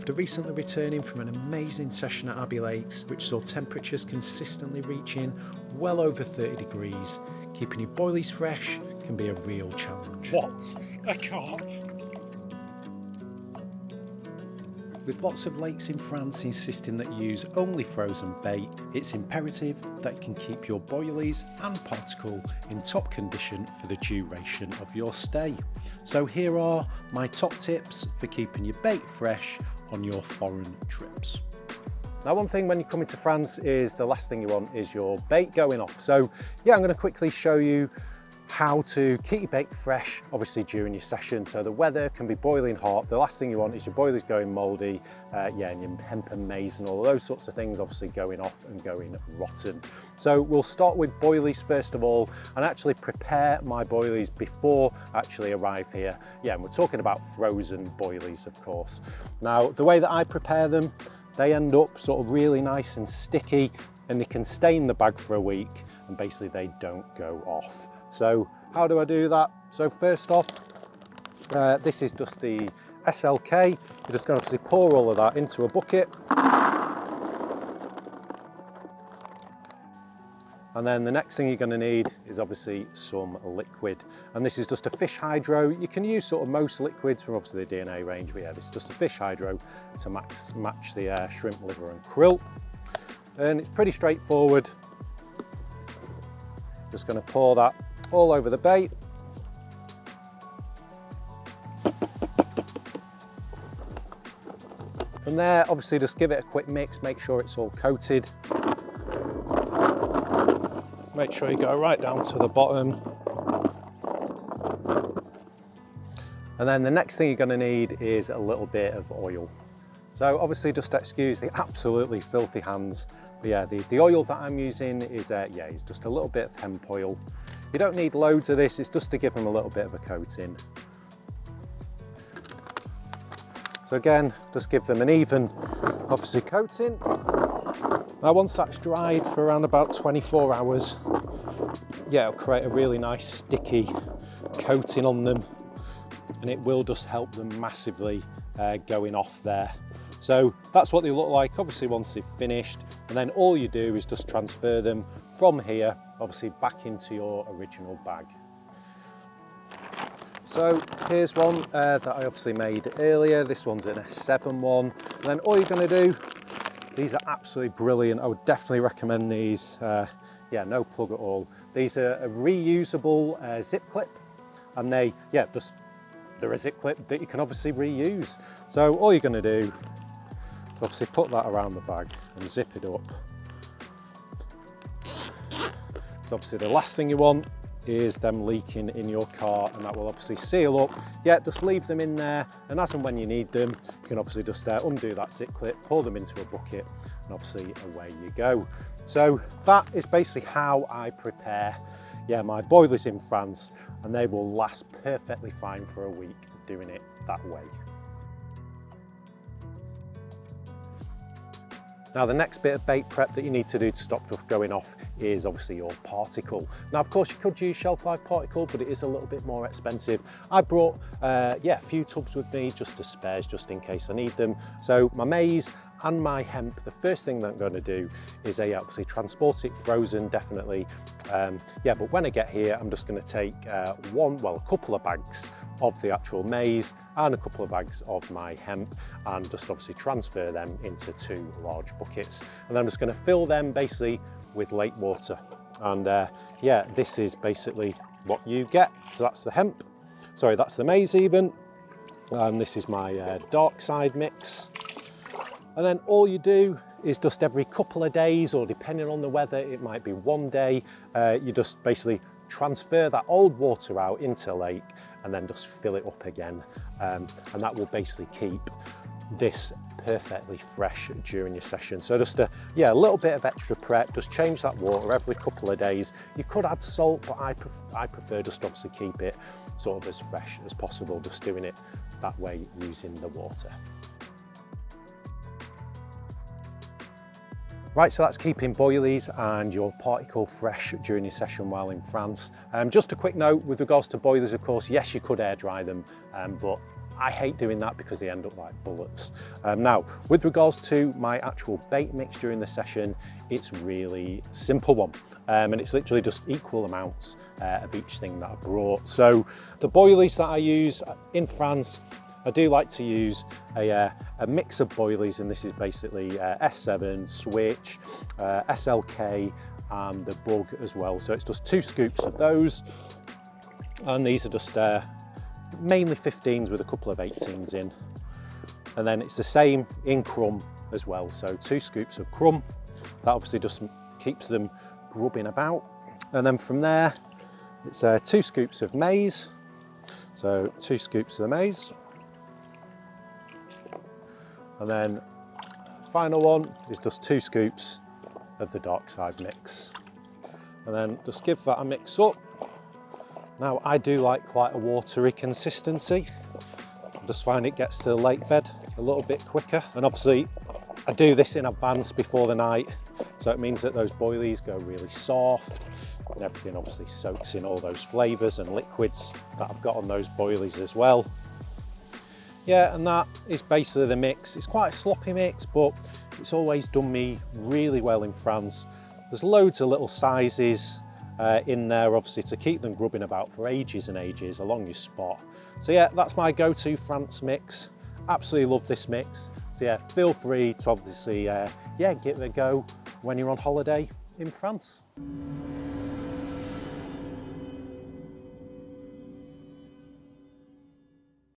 After recently returning from an amazing session at Abbey Lakes, which saw temperatures consistently reaching well over 30 degrees, keeping your boilies fresh can be a real challenge. What? A carp? With lots of lakes in France insisting that you use only frozen bait, it's imperative that you can keep your boilies and particle in top condition for the duration of your stay. So here are my top tips for keeping your bait fresh on your foreign trips. Now, one thing when you come into France is the last thing you want is your bait going off. So yeah, I'm going to quickly show you how to keep your bait fresh, obviously during your session. So the weather can be boiling hot. The last thing you want is your boilies going mouldy, and your hemp and maize and all those sorts of things obviously going off and going rotten. So we'll start with boilies first of all, and actually prepare my boilies before I actually arrive here. Yeah, and we're talking about frozen boilies, of course. Now, the way that I prepare them, they end up sort of really nice and sticky, and they can stay in the bag for a week, and basically they don't go off. So how do I do that? So first off, this is just the SLK. You're just going to obviously pour all of that into a bucket. And then the next thing you're going to need is obviously some liquid. And this is just a fish hydro. You can use sort of most liquids from obviously the DNA range, but yeah, this is just a fish hydro to match the shrimp, liver and krill. And it's pretty straightforward. Just going to pour that all over the bait. From there, obviously just give it a quick mix, make sure it's all coated. Make sure you go right down to the bottom. And then the next thing you're going to need is a little bit of oil. So obviously just excuse the absolutely filthy hands. But yeah, the oil that I'm using is is just a little bit of hemp oil. You don't need loads of this, it's just to give them a little bit of a coating. So again, just give them an even, obviously, coating. Now once that's dried for around about 24 hours, yeah, it'll create a really nice sticky coating on them, and it will just help them massively going off there. So that's what they look like, obviously, once they've finished, and then all you do is just transfer them from here, obviously, back into your original bag. So here's one that I obviously made earlier. This one's an S7 one. And then all you're going to do, these are absolutely brilliant. I would definitely recommend these. Yeah, no plug at all. These are a reusable zip clip, and they're a zip clip that you can obviously reuse. So all you're going to do is obviously put that around the bag and zip it up. So obviously the last thing you want is them leaking in your car, and that will obviously seal up. Yeah, just leave them in there, and as and when you need them, you can obviously just undo that zip clip, pour them into a bucket, and obviously away you go. So that is basically how I prepare my boilies in France, and they will last perfectly fine for a week doing it that way. Now, the next bit of bait prep that you need to do to stop stuff going off is obviously your particle. Now, of course, you could use shelf life particle, but it is a little bit more expensive. I brought a few tubs with me just as spares, just in case I need them. So my maize and my hemp, the first thing that I'm going to do is obviously transport it frozen, definitely. But when I get here, I'm just going to take a couple of bags of the actual maize and a couple of bags of my hemp, and just obviously transfer them into 2 large buckets. And then I'm just going to fill them basically with lake water. And this is basically what you get. So that's the hemp, sorry, that's the maize even. And this is my dark side mix. And then all you do is just every couple of days, or depending on the weather, it might be one day, you just basically transfer that old water out into the lake and then just fill it up again. And that will basically keep this perfectly fresh during your session. So just a little bit of extra prep, just change that water every couple of days. You could add salt, but I prefer just obviously keep it sort of as fresh as possible, just doing it that way using the water. Right, so that's keeping boilies and your particle fresh during your session while in France. Just a quick note with regards to boilies, of course, yes, you could air dry them, but I hate doing that because they end up like bullets. Now, with regards to my actual bait mix during the session, it's really simple one. And it's literally just equal amounts of each thing that I brought. So the boilies that I use in France, I do like to use a mix of boilies, and this is basically S7, Switch, SLK, and the Bug as well. So it's just 2 scoops of those, and these are just mainly 15s with a couple of 18s in. And then it's the same in crumb as well. So 2 scoops of crumb, that obviously just keeps them grubbing about. And then from there, it's 2 scoops of maize. So 2 scoops of the maize. And then final one is just 2 scoops of the dark side mix. And then just give that a mix up. Now I do like quite a watery consistency. I just find it gets to the lake bed a little bit quicker. And obviously I do this in advance before the night. So it means that those boilies go really soft and everything obviously soaks in all those flavours and liquids that I've got on those boilies as well. Yeah, and that is basically the mix. It's quite a sloppy mix, but it's always done me really well in France. There's loads of little sizes in there, obviously, to keep them grubbing about for ages and ages along your spot. So yeah, that's my go-to France mix. Absolutely love this mix. So yeah, feel free to obviously, yeah, give it a go when you're on holiday in France.